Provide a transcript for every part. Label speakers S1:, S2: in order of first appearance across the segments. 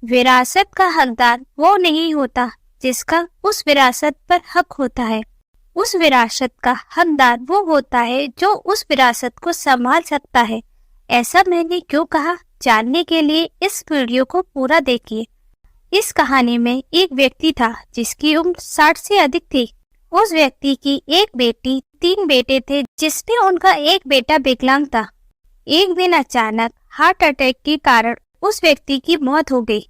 S1: विरासत का हकदार वो नहीं होता जिसका उस विरासत पर हक होता है। उस विरासत का हकदार वो होता है जो उस विरासत को संभाल सकता है। ऐसा मैंने क्यों कहा, जानने के लिए इस वीडियो को पूरा देखिए। इस कहानी में एक व्यक्ति था जिसकी उम्र 60 से अधिक थी। उस व्यक्ति की एक बेटी, 3 बेटे थे, जिसमें उनका एक बेटा विकलांग था। एक दिन अचानक हार्ट अटैक के कारण उस व्यक्ति की मौत हो गई।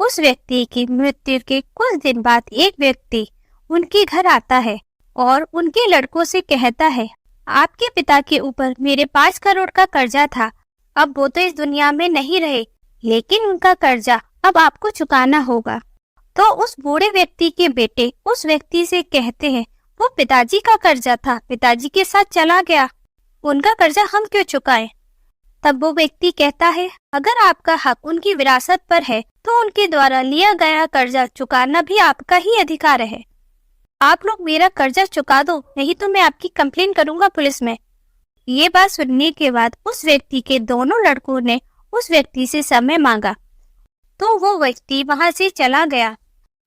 S1: उस व्यक्ति की मृत्यु के कुछ दिन बाद एक व्यक्ति उनके घर आता है और उनके लड़कों से कहता है, आपके पिता के ऊपर मेरे 5 करोड़ का कर्जा था। अब वो तो इस दुनिया में नहीं रहे, लेकिन उनका कर्जा अब आपको चुकाना होगा। तो उस बूढ़े व्यक्ति के बेटे उस व्यक्ति से कहते हैं, वो पिताजी का कर्जा था, पिताजी के साथ चला गया, उनका कर्जा हम क्यों चुकाएं? तब वो व्यक्ति कहता है, अगर आपका हक उनकी विरासत पर है तो उनके द्वारा लिया गया कर्जा चुकाना भी आपका ही अधिकार है। आप लोग मेरा कर्जा चुका दो, नहीं तो मैं आपकी कंप्लेन करूंगा पुलिस में। ये बात सुनने के बाद उस व्यक्ति के दोनों लड़कों ने उस व्यक्ति से समय मांगा, तो वो व्यक्ति वहां से चला गया।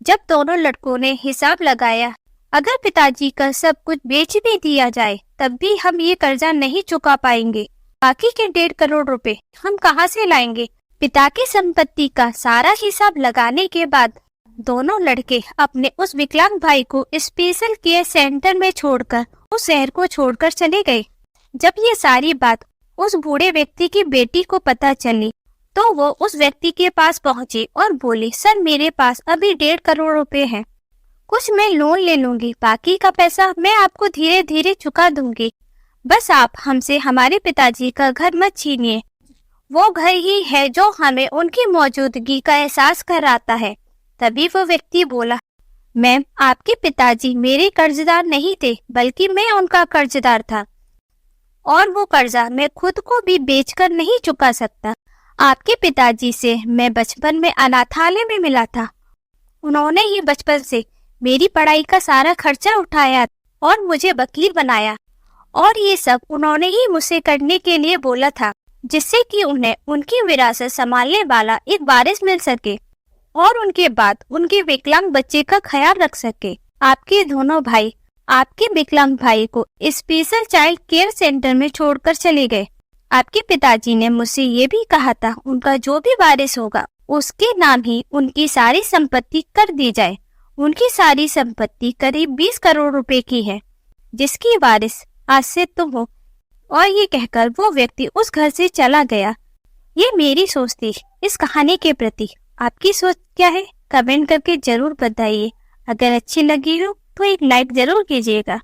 S1: जब दोनों लड़कों ने हिसाब लगाया, अगर पिताजी का सब कुछ बेच भी दिया जाए तब भी हम ये कर्जा नहीं चुका पाएंगे। बाकी के 1.5 करोड़ रुपए हम कहाँ से लाएंगे? पिता की संपत्ति का सारा हिसाब लगाने के बाद दोनों लड़के अपने उस विकलांग भाई को स्पेशल केयर सेंटर में छोड़कर उस शहर को छोड़कर चले गए। जब ये सारी बात उस बूढ़े व्यक्ति की बेटी को पता चली तो वो उस व्यक्ति के पास पहुंची और बोली, सर मेरे पास अभी 1.5 करोड़ रुपए हैं, कुछ मैं लोन ले लूंगी, बाकी का पैसा मैं आपको धीरे धीरे चुका दूंगी। बस आप हमसे हमारे पिताजी का घर मत छीनिए, वो घर ही है जो हमें उनकी मौजूदगी का एहसास कराता है। तभी वो व्यक्ति बोला, मैम आपके पिताजी मेरे कर्जदार नहीं थे, बल्कि मैं उनका कर्जदार था, और वो कर्जा मैं खुद को भी बेचकर नहीं चुका सकता। आपके पिताजी से मैं बचपन में अनाथालय में मिला था, उन्होंने ही बचपन से मेरी पढ़ाई का सारा खर्चा उठाया और मुझे वकील बनाया, और ये सब उन्होंने ही मुझसे करने के लिए बोला था, जिससे कि उन्हें उनकी विरासत संभालने वाला एक वारिस मिल सके और उनके बाद उनके विकलांग बच्चे का ख्याल रख सके। आपके दोनों भाई आपके विकलांग भाई को स्पेशल चाइल्ड केयर सेंटर में छोड़कर चले गए। आपके पिताजी ने मुझसे ये भी कहा था, उनका जो भी वारिस होगा उसके नाम ही उनकी सारी संपत्ति कर दी जाए। उनकी सारी संपत्ति करीब 20 करोड़ रुपए की है, जिसकी वारिस आज से तुम हो। और ये कहकर वो व्यक्ति उस घर से चला गया। ये मेरी सोच थी इस कहानी के प्रति। आपकी सोच क्या है? कमेंट करके जरूर बताइए। अगर अच्छी लगी हो तो एक लाइक जरूर कीजिएगा।